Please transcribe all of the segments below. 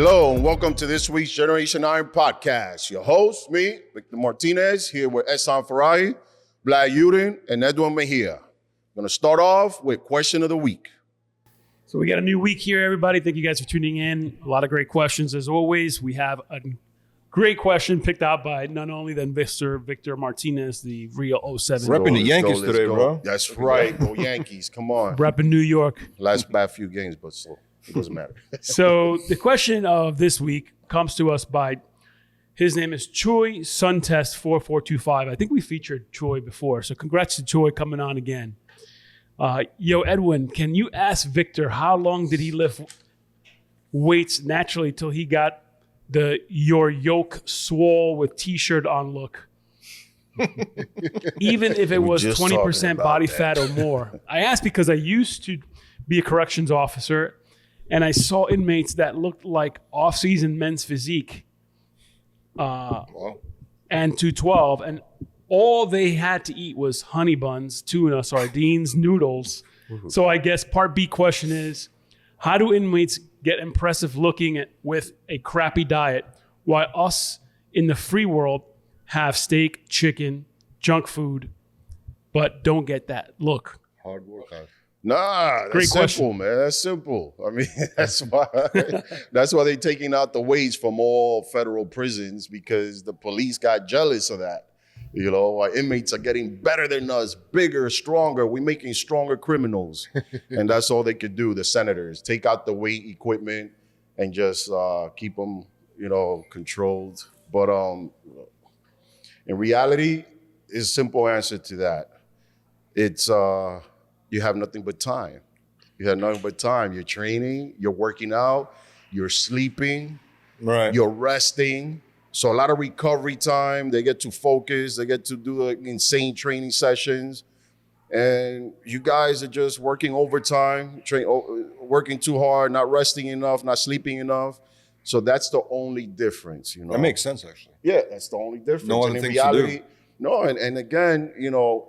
Hello and welcome to this week's Generation Iron podcast. Your host, me, Victor Martinez, here with Ehsan Farahi, Vlad Yudin, and Edwin Mejia. I'm going to start off with question of the week. So we got a new week here, everybody. Thank you guys for tuning in. A lot of great questions as always. We have a great question picked out by none only than Victor Martinez, the Rio 07. Repping the Yankees today, bro. That's right. Go Yankees. Come on. Repping New York. Last bad few games, but still, it doesn't matter. So the question of this week comes to us by, his name is Choi Suntest 4425. I think we featured Choi before, so congrats to Choi coming on again. Yo, Edwin, can you ask Victor how long did he lift weights naturally till he got the your yoke swole with t-shirt on look? Even if it was 20% body fat or more. I asked because I used to be a corrections officer and I saw inmates that looked like off-season men's physique and 212, and all they had to eat was honey buns, tuna, sardines, noodles. So I guess part B question is, how do inmates get impressive looking with a crappy diet while us in the free world have steak, chicken, junk food, but don't get that look? Hard work. Nah, that's Great question. simple, man. That's simple. I mean, that's why they're taking out the wage from all federal prisons, because the police got jealous of that. You know, our inmates are getting better than us, bigger, stronger. We're making stronger criminals. And that's all they could do, the senators. Take out the weight equipment and just keep them, controlled. But in reality, it's a simple answer to that. It's you have nothing but time. You have nothing but time. You're training, you're working out, you're sleeping, Right. you're resting. So a lot of recovery time. They get to focus. They get to do insane training sessions. And you guys are just working overtime, working too hard, not resting enough, not sleeping enough. So that's the only difference, That makes sense, actually. Yeah, that's the only difference. No other and in things reality, to do. No, and again,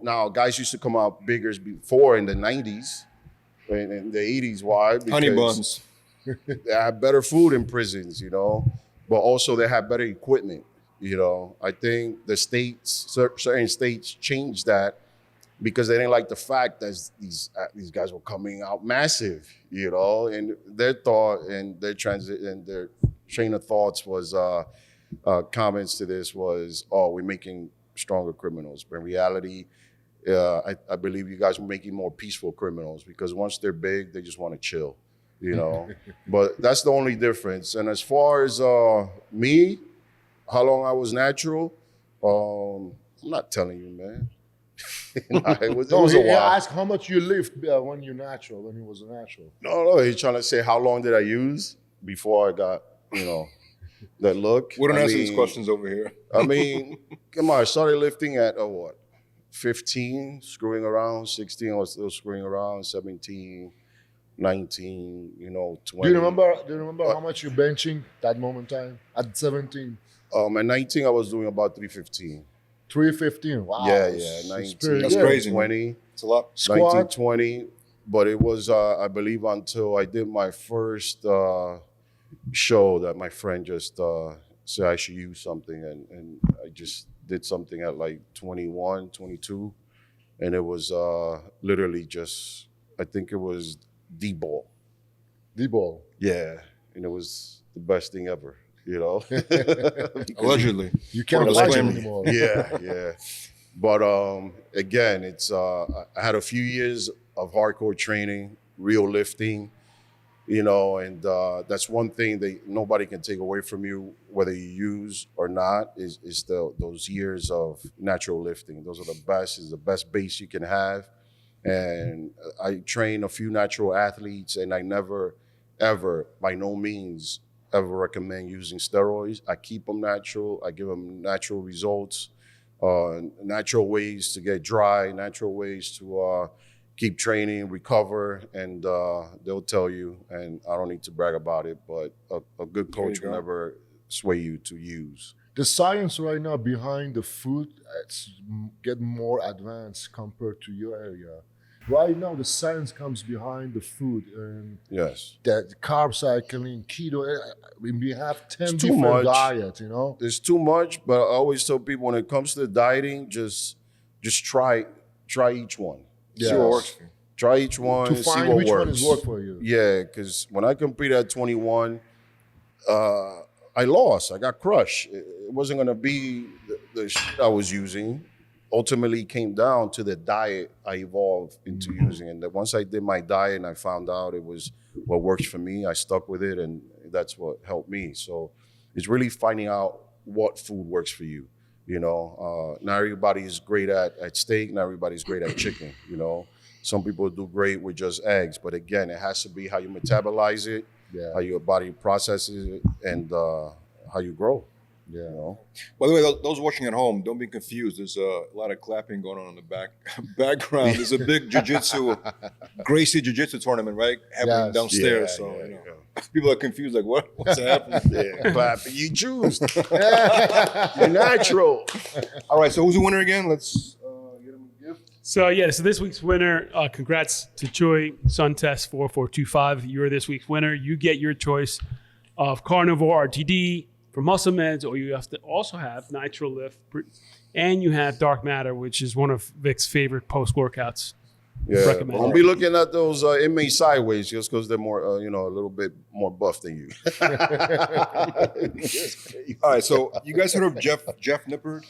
now guys used to come out bigger before in the 90s and in the 80s. Why? Because Honey buns. they had better food in prisons, but also they had better equipment. I think the certain states changed that because they didn't like the fact that these guys were coming out massive, and their thought and their their train of thoughts was comments to this was, oh, we're making stronger criminals. But in reality, I believe you guys were making more peaceful criminals, because once they're big, they just want to chill. But that's the only difference. And as far as me, how long I was natural, I'm not telling you, man. It was a while. Ask how much you lift when you was natural. No, he's trying to say how long did I use before I got, that look. We don't answer these questions over here. I mean, come on, I started lifting at 15, screwing around, 16, I was still screwing around, 17. 19, 20. Do you remember how much you benching that moment in time at 17? At 19, I was doing about 315. 315. Wow. Yeah, 19. That's crazy. 20. It's a lot. Squat. 19, 20. But it was, I believe, until I did my first show that my friend just said I should use something. And I just did something at like 21, 22. And it was literally just, I think it was D-ball. D-ball. Yeah, and it was the best thing ever, Allegedly. You can't watch it anymore. Yeah. But again, it's I had a few years of hardcore training, real lifting, and that's one thing that nobody can take away from you, whether you use or not, is those years of natural lifting. Those are the best. Is the best base you can have. And I train a few natural athletes, and I never, ever, by no means, ever recommend using steroids. I keep them natural. I give them natural results, natural ways to get dry, natural ways to keep training, recover, and they'll tell you, and I don't need to brag about it, but a good coach will never sway you to use. The science right now behind the food, it's getting more advanced compared to your area. right now the science comes behind the food and Yes. that carb cycling, keto. We have 10 It's too different much. diets, you know. There's too much, but I always tell people when it comes to dieting, just try each one. See what works for you. Try each one To and see find what which works. one is work for you. Yeah, because when I competed at 21, I lost. I got crushed. It wasn't going to be the shit I was using. Ultimately, it came down to the diet I evolved into using. And that once I did my diet and I found out it was what works for me, I stuck with it, and that's what helped me. So it's really finding out what food works for you. You know, not everybody is great at steak, not everybody's great at chicken, you know. Some people do great with just eggs, but again, it has to be how you metabolize it, how your body processes it, and how you grow. Yeah. You know? By the way, those watching at home, don't be confused. There's a lot of clapping going on in the background. There's a big jiu-jitsu, Gracie jiu-jitsu tournament, right? Happening Yes. downstairs. People are confused, like, what's happening? Yeah, clap. You choose. You're natural. All right, so who's the winner again? Let's get him a gift. So this week's winner, congrats to Choi Suntest 4425. You're this week's winner. You get your choice of Carnivore RTD for muscle meds, or you have to also have Nitro Lift, and you have Dark Matter, which is one of Vic's favorite post-workouts. Yeah, Recommend. don't be looking at those inmates sideways just because they're more, a little bit more buff than you. All right, so you guys heard of Jeff Nippard?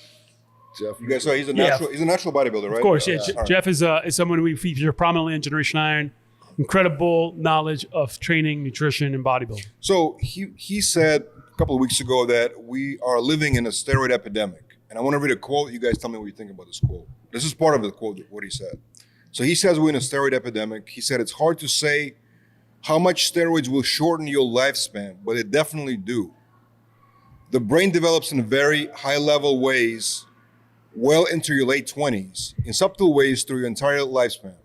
Jeff, You guys saw he's a natural bodybuilder, right? Of course, yeah. All right. Jeff is someone we feature prominently in Generation Iron. Incredible knowledge of training, nutrition, and bodybuilding. So he said a couple of weeks ago that we are living in a steroid epidemic. And I want to read a quote. You guys tell me what you think about this quote. This is part of the quote, what he said. So he says we're in a steroid epidemic. He said it's hard to say how much steroids will shorten your lifespan, but it definitely do. The brain develops in very high-level ways well into your late 20s, in subtle ways through your entire lifespan.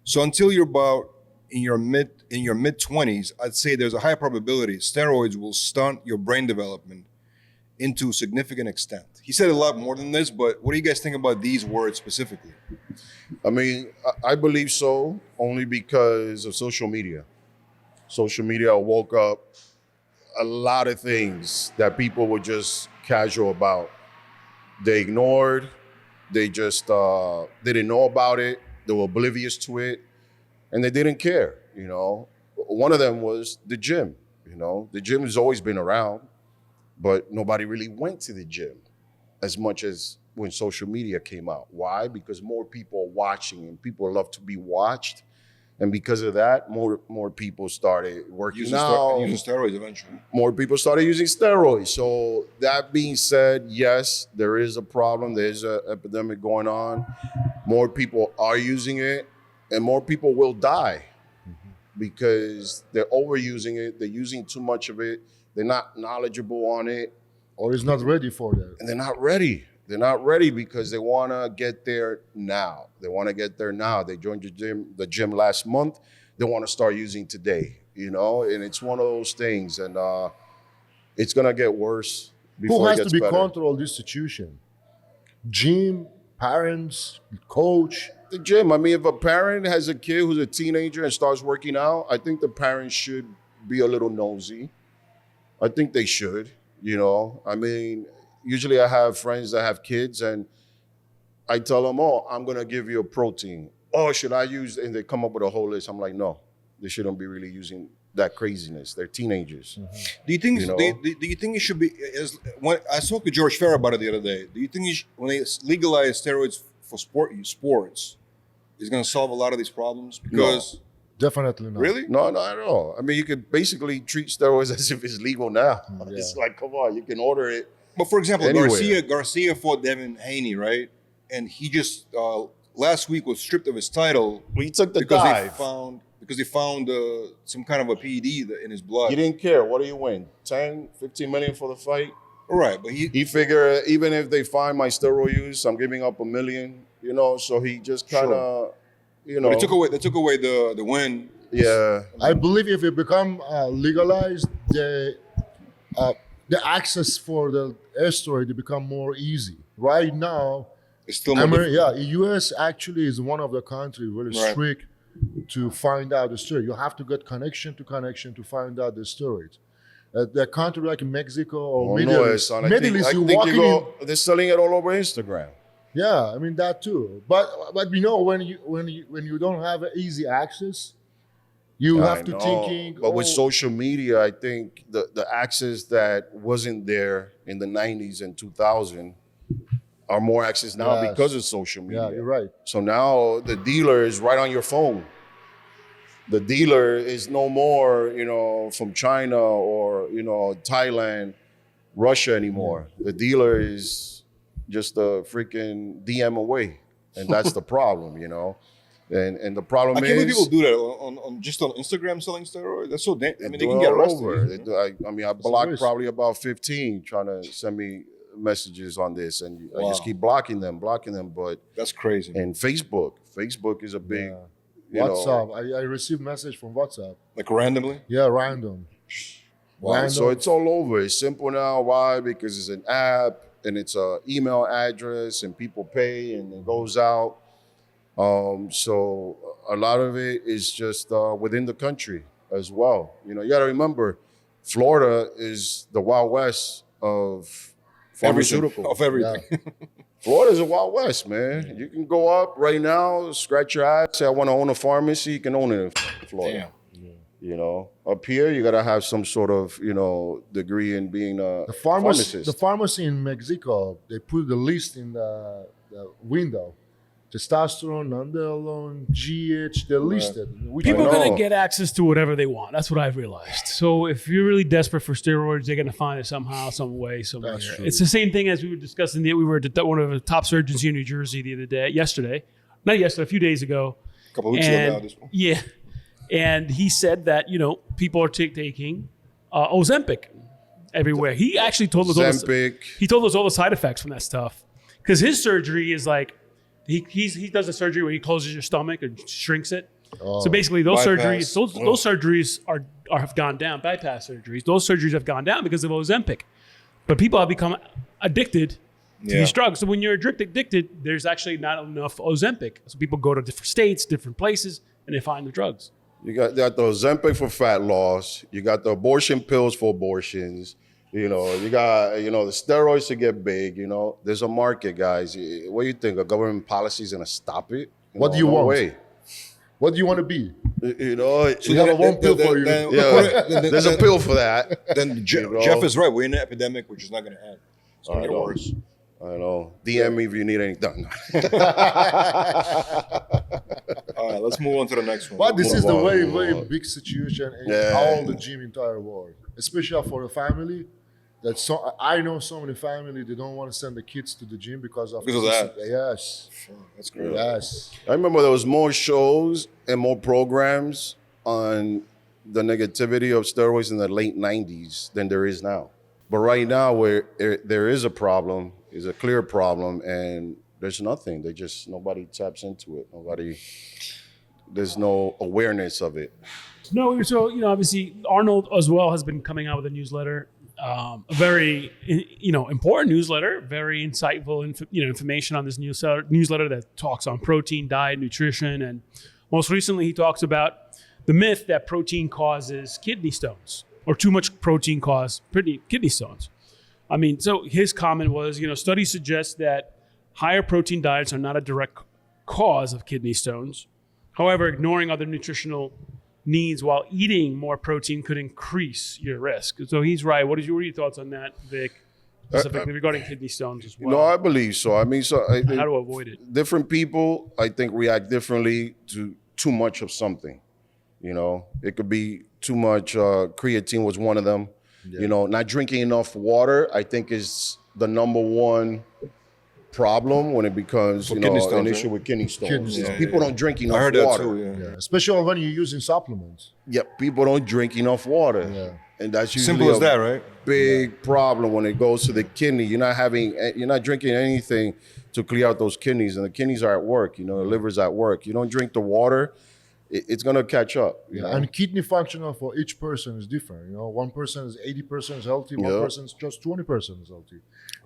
So until you're about in your mid 20s, I'd say there's a high probability steroids will stunt your brain development into a significant extent. He said a lot more than this, but what do you guys think about these words specifically? I mean, I believe so, only because of social media. Social media woke up a lot of things that people were just casual about. They ignored, they just they didn't know about it, they were oblivious to it, and they didn't care, you know. One of them was the gym, you know. The gym has always been around, but nobody really went to the gym as much as when social media came out. Why? Because more people are watching, and people love to be watched. And because of that, more people started working out. Using steroids eventually. More people started using steroids. So that being said, yes, there is a problem. There's an epidemic going on. More people are using it, and more people will die because they're overusing it. They're using too much of it. They're not knowledgeable on it. or is not ready for that. And they're not ready. They're not ready because they want to get there now. They want to get there now. They joined the gym last month. They want to start using today, you know? And it's one of those things. And it's going to get worse before Who has it to gets be better. control this situation? Gym, parents, coach. The gym. I mean, if a parent has a kid who's a teenager and starts working out, I think the parents should be a little nosy. I think they should, you know? I mean, usually I have friends that have kids and I tell them, oh, I'm going to give you a protein. Oh, should I use, and they come up with a whole list. I'm like, no, they shouldn't be really using that craziness. They're teenagers. Mm-hmm. Do you think? You know? Do you think it should be? When I spoke to George Farah about it the other day. Do you think when they legalize steroids for sports, is going to solve a lot of these problems? Because Definitely not. really, No, not at all. I mean, you could basically treat steroids as if it's legal now. Yeah. It's like, come on, you can order it. but for example, Anywhere. Garcia fought Devin Haney, right? And he just last week was stripped of his title We took the because dive. they found some kind of a PED in his blood. He didn't care. What do you win? 10, 15 million for the fight? Right, but he He figured even if they find my steroid use, I'm giving up $1 million, you know, so he just kind of, you know. but they took away the win. Yeah. I believe if it become legalized, the access for the steroid to become more easy. Right now, It's still more difficult. U.S. actually is one of the countries really Right. strict to find out the steroid. You have to get connection to find out the steroids. The country like Mexico or Middle East, son. I Middle think East, you you walking in. go, they're selling it all over Instagram. Yeah, I mean that too. But you know when you don't have easy access, you have to thinking. But with social media, I think the access that wasn't there in the 90s and 2000 are more access now Yes. because of social media. Yeah, you're right. So now the dealer is right on your phone. The dealer is no more, from China or, Thailand, Russia anymore. The dealer is just a freaking DM away. And that's the problem, And the problem I can't believe is people do that on just on Instagram selling steroids. That's so dangerous. I mean, they do can it get all arrested. over. you know? I blocked risk. probably about 15 trying to send me messages on this. And I just Wow. keep blocking them. But, That's crazy. and Facebook is a big, WhatsApp. I received message from WhatsApp. Like randomly. Yeah, random. Wow. So Random. it's all over. It's simple now. Why? Because it's an app and it's an email address and people pay and it goes out. So a lot of it is just within the country as well. You got to remember, Florida is the Wild West of pharmaceutical. Of everything. Florida's a Wild West, man. You can go up right now, scratch your eyes, say I want to own a pharmacy. You can own it in Florida. Damn. Up here you gotta have some sort of degree in being a The pharmacist. pharmacy in Mexico, they put the list in the window. Testosterone, nonderolone, GH, they're listed. People are I going know. to get access to whatever they want. That's what I've realized. So if you're really desperate for steroids, they're going to find it somehow, some way, somewhere. That's true. It's the same thing as we were discussing. We were at one of the top surgeons here in New Jersey a few days ago. A couple of weeks ago now. This one. Yeah. And he said that, people are taking Ozempic everywhere. He actually told us all the side effects from that stuff. Because his surgery is like, he does a surgery where he closes your stomach and shrinks it. So basically those Bypass. those surgeries have gone down, bypass surgeries. Those surgeries have gone down because of Ozempic. But people have become addicted to these drugs. So when you're addicted, there's actually not enough Ozempic. So people go to different states, different places, and they find the drugs. You got the Ozempic for fat loss. You got the abortion pills for abortions. You got the steroids to get big. There's a market, guys. What do you think? A government policy is gonna stop it? What do you no want? way. What do you want to be? So We have a one pill for you. there's a pill for that. Then Jeff is right. We're in an epidemic, which is not going to end. It's going to get know. worse. I know. DM me if you need anything. All right, let's move on to the next one. But this is the Move on, very, move very on. big situation in Yeah. all the gym entire world, especially for a family. I know so many family they don't want to send the kids to the gym because of that. Yes, That's great. yes. I remember there was more shows and more programs on the negativity of steroids in the late 90s than there is now. But right now, where there is a problem, is a clear problem, and there's nothing. Nobody taps into it. There's no awareness of it. No, so obviously Arnold as well has been coming out with a newsletter, a very important newsletter, very insightful information on this newsletter that talks on protein, diet, nutrition, and most recently he talks about the myth that protein causes kidney stones or too much protein causes kidney stones. I mean, so his comment was, studies suggest that higher protein diets are not a direct cause of kidney stones. However, ignoring other nutritional needs while eating more protein could increase your risk. So he's right. What are your thoughts on that, Vic? Specifically regarding kidney stones as well. No, I believe so. I mean, How to avoid it. different people, I think, react differently to too much of something. It could be too much. Creatine was one of them. Not drinking enough water, I think, is the number one problem when it becomes kidney stones, an right? issue with kidney stones. Kidney is stones. people don't drink enough I heard water. that too. Yeah. Yeah, especially when you're using supplements. Yeah, people don't drink enough water. Yeah. And that's usually Simple as that, right? big problem when it goes to the kidney. You're not drinking anything to clear out those kidneys, and the kidneys are at work. The liver's at work. You don't drink the water, it's gonna catch up. You know? And kidney functional for each person is different. One person is 80% is healthy, one Yeah. person is just 20% is healthy.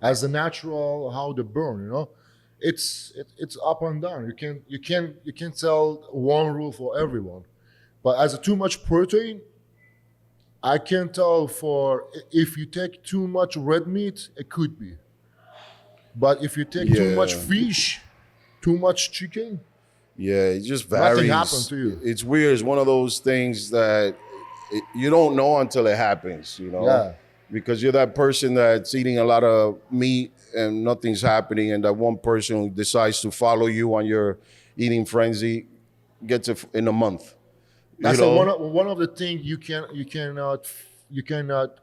As the natural, how they burn, it's up and down. You can't tell one rule for everyone. But as a too much protein, I can tell for if you take too much red meat, it could be. But if you take too much Yeah. fish, too much chicken, Yeah, it just varies. nothing happens to you. It's weird. It's one of those things that you don't know until it happens, you know? Yeah. Because you're that person that's eating a lot of meat and nothing's happening, and that one person who decides to follow you on your eating frenzy gets it in a month. That's You know? one of the things you cannot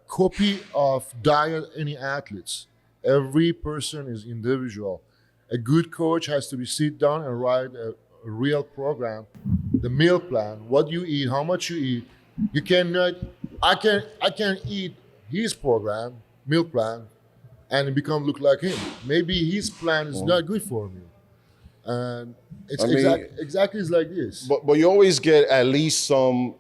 copy of diet any athletes. Every person is individual. A good coach has to be sit down and write a real program, the meal plan, what you eat, how much you eat. You cannot. I can eat his program, meal plan, and become look like him. Maybe his plan is not good for me, and it's I mean- exactly it's like this. But you always get at least some,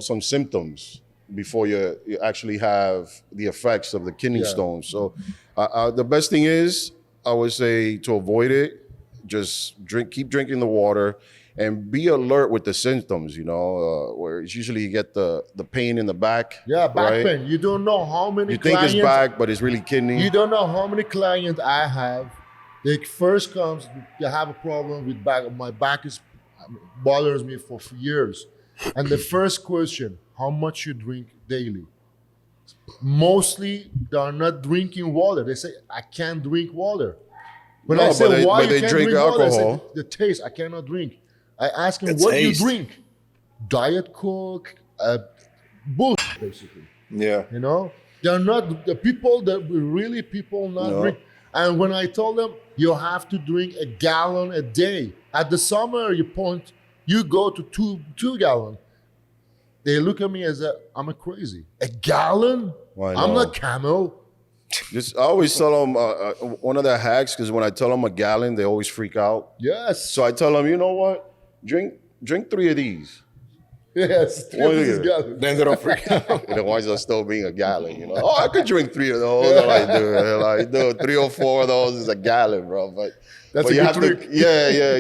some symptoms before you actually have the effects of the kidney Yeah. stones. So the best thing is, I would say, to avoid it, just keep drinking the water, and be alert with the symptoms. Where it's usually you get the pain in the back. Yeah, back right? pain. You don't know how many You think clients. it's back, but it's really kidney. You don't know how many clients I have. They first comes, they have a problem with back. My back bothers me for years. And the first question, how much you drink daily? Mostly they are not drinking water. They say, I can't drink water. When No, I say, but they- why but you they can't drink water? They say, alcohol. the taste, I cannot drink. I ask him, The what do you taste. drink? Diet Coke, bullshit, basically. Yeah. You know, they're not the people that really people not No. drink. And when I told them you have to drink a gallon a day, at the summer you go to two gallon. They look at me as I'm a crazy. A gallon? Why I'm no? not camel. I always tell them one of the hacks, because when I tell them a gallon, they always freak out. Yes. So I tell them, you know what? Drink 3 of these. Yes. What This is is it? gallon. Then they don't freak out. And the ones that still being a gallon, Oh, I could drink 3 of those. They're like, dude, 3 or 4 of those is a gallon, bro. That's but a you good have trick. to,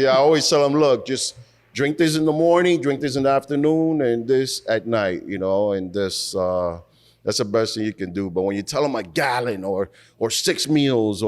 yeah. I always tell them, look, just drink this in the morning, drink this in the afternoon, and this at night, and this, that's the best thing you can do. But when you tell them a gallon or 6 meals,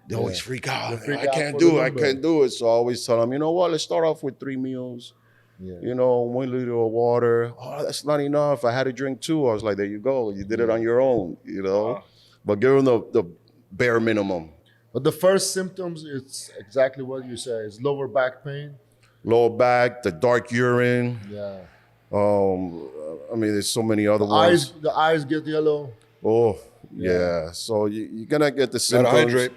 they always freak out. They freak I out can't for do the it. I number. can't do it. So I always tell them, you know what? Let's start off with 3 meals. Yeah. 1 liter of water. Oh, that's not enough. I had to drink 2. I was like, there you go. You did it on your own, Wow. But give them the bare minimum. But the first symptoms, it's exactly what you say. It's lower back pain. Lower back, the dark urine. Yeah. There's so many other ones. The eyes get yellow. Oh, yeah. So you're going to get the Gotta symptoms. hydrate.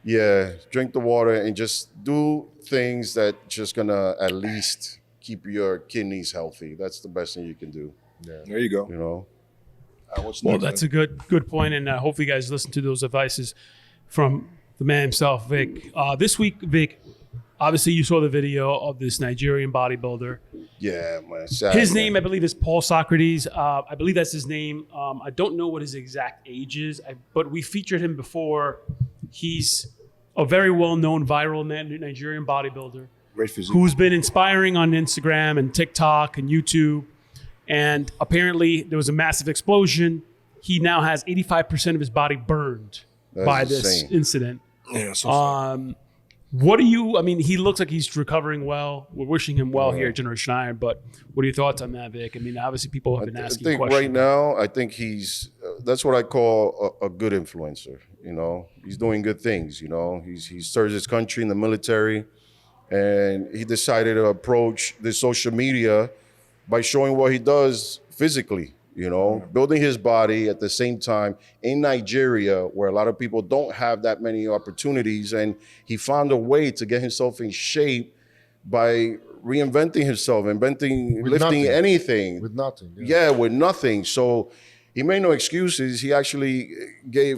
Yeah. Drink the water and just do things that just going to at least keep your kidneys healthy. That's the best thing you can do, There you go. What's Well, next, that's man? a good point, and hopefully, you guys listen to those advices from the man himself, Vic. This week, Vic, obviously, you saw the video of this Nigerian bodybuilder. Yeah, man. Sad, His man. name, I believe, is Paul Socrates. I believe that's his name. I don't know what his exact age is, but we featured him before. He's a very well-known viral Nigerian bodybuilder Great physique. who's been inspiring on Instagram and TikTok and YouTube. And apparently there was a massive explosion. He now has 85% of his body burned That's by this insane. incident. Yeah, so sad. He looks like he's recovering well. We're wishing him well here at Generation Iron, but what are your thoughts on that, Vic? Obviously people have been I asking think questions. right now, I think he's, that's what I call a good influencer, He's doing good things, He serves his country in the military, and he decided to approach the social media by showing what he does physically, building his body at the same time in Nigeria, where a lot of people don't have that many opportunities. And he found a way to get himself in shape by reinventing himself, lifting nothing. anything. With nothing. Yeah, with nothing. So he made no excuses. He actually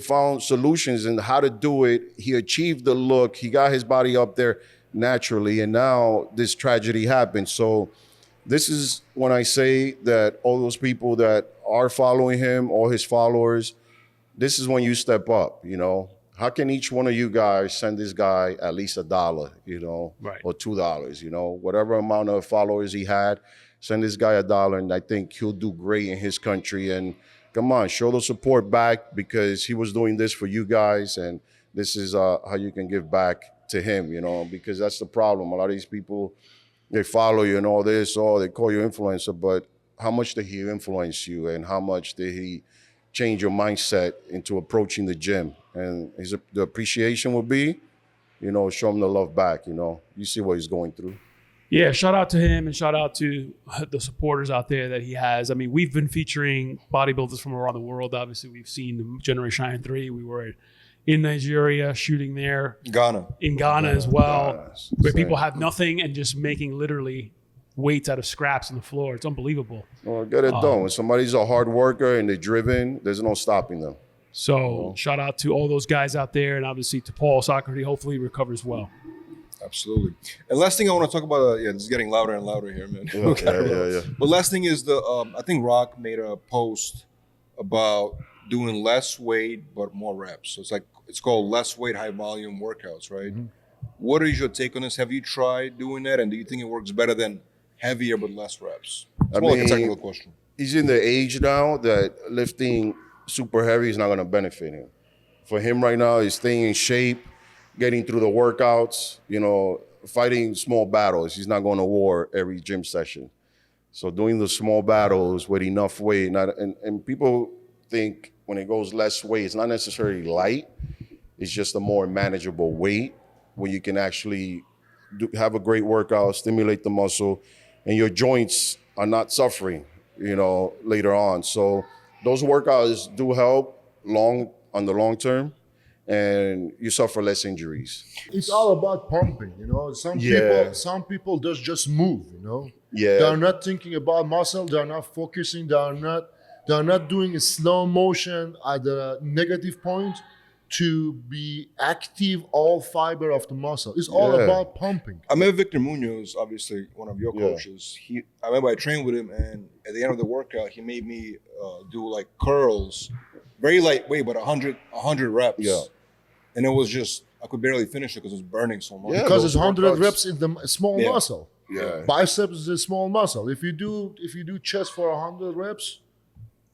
found solutions in how to do it. He achieved the look. He got his body up there naturally. And now this tragedy happened. So this is when I say that all those people that are following him, all his followers, this is when you step up, how can each one of you guys send this guy at least $1, you know, Right. or $2, you know, whatever amount of followers he had, send this guy $1, and I think he'll do great in his country. And come on, show the support back, because he was doing this for you guys, and this is how you can give back to him, you know, because that's the problem. A lot of these people, they follow you and all this, or they call you influencer, but how much did he influence you, and how much did he change your mindset into approaching the gym? And the appreciation will be, you know, show him the love back, you know. You see what he's going through. Yeah, shout out to him and shout out to the supporters out there that he has. I mean, we've been featuring bodybuilders from around the world. Obviously, we've seen Generation Iron 3. We were in Nigeria shooting there. In Ghana as well, where people have nothing and just making literally weights out of scraps on the floor. It's unbelievable. Well, get it done. When somebody's a hard worker and they're driven, there's no stopping them. So shout out to all those guys out there, and obviously to Paul Socrates. Hopefully he recovers well. Absolutely. And last thing I want to talk about, this is getting louder and louder here, man. Yeah. But last thing is I think Rock made a post about doing less weight but more reps. So it's called less weight, high volume workouts, right? Mm-hmm. What is your take on this? Have you tried doing that, and do you think it works better than heavier but less reps? It's more like a technical question. He's in the age now that lifting super heavy is not going to benefit him. For him right now, he's staying in shape, getting through the workouts, you know, fighting small battles. He's not going to war every gym session. So doing the small battles with enough weight, and people think when it goes less weight, it's not necessarily light. It's just a more manageable weight where you can actually have a great workout, stimulate the muscle, and your joints are not suffering, you know, later on. So those workouts do help on the long term, and you suffer less injuries. It's all about pumping, you know. Some people just move, you know. Yeah. They're not thinking about muscle. They're not focusing. They're not doing a slow motion at the negative point to be active all fiber of the muscle. It's all about pumping. I met Victor Munoz, obviously one of your coaches. I remember I trained with him, and at the end of the workout, he made me do like curls, very lightweight, but 100 reps. Yeah. And it was just, I could barely finish it because it was burning so much. Yeah, because it's 100 reps in the small muscle. Yeah. Biceps is a small muscle. If you do chest for 100 reps,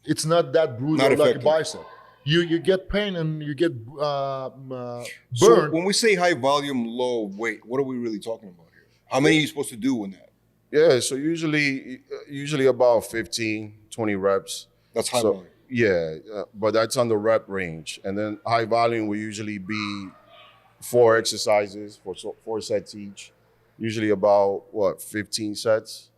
it's not that brutal like a bicep. You get pain and you get burned. So when we say high volume, low weight, what are we really talking about here? How many are you supposed to do in that? Yeah, so usually about 15, 20 reps. That's high volume. Yeah, but that's on the rep range. And then high volume will usually be 4 exercises, 4 sets each. Usually about, 15 sets?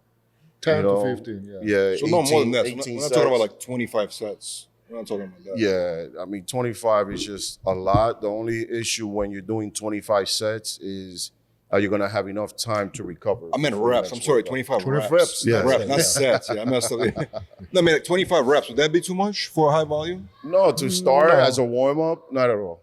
10 to 15, yeah. Yeah, so 18, no more than that. So we're not talking about like 25 sets. We're not talking about that. Yeah, I mean, 25 is just a lot. The only issue when you're doing 25 sets is are you going to have enough time to recover? I meant reps. I'm sorry, 25 reps. Yeah. Reps, not sets. Yeah, I messed up. No, I mean, like 25 reps. Would that be too much for a high volume? No, to start as a warm-up, not at all.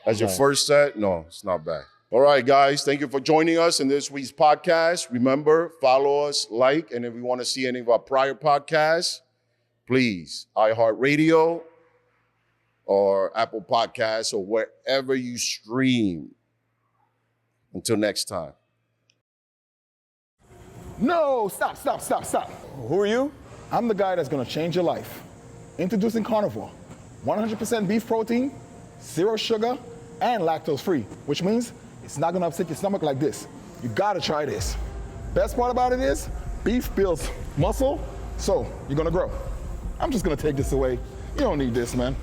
As your first set, no, it's not bad. All right, guys, thank you for joining us in this week's podcast. Remember, follow us, like, and if you want to see any of our prior podcasts, please, iHeartRadio or Apple Podcasts or wherever you stream. Until next time. No, stop. Who are you? I'm the guy that's gonna change your life. Introducing Carnivore. 100% beef protein, 0 sugar, and lactose free, which means it's not gonna upset your stomach like this. You gotta try this. Best part about it is, beef builds muscle, so you're gonna grow. I'm just gonna take this away. You don't need this, man.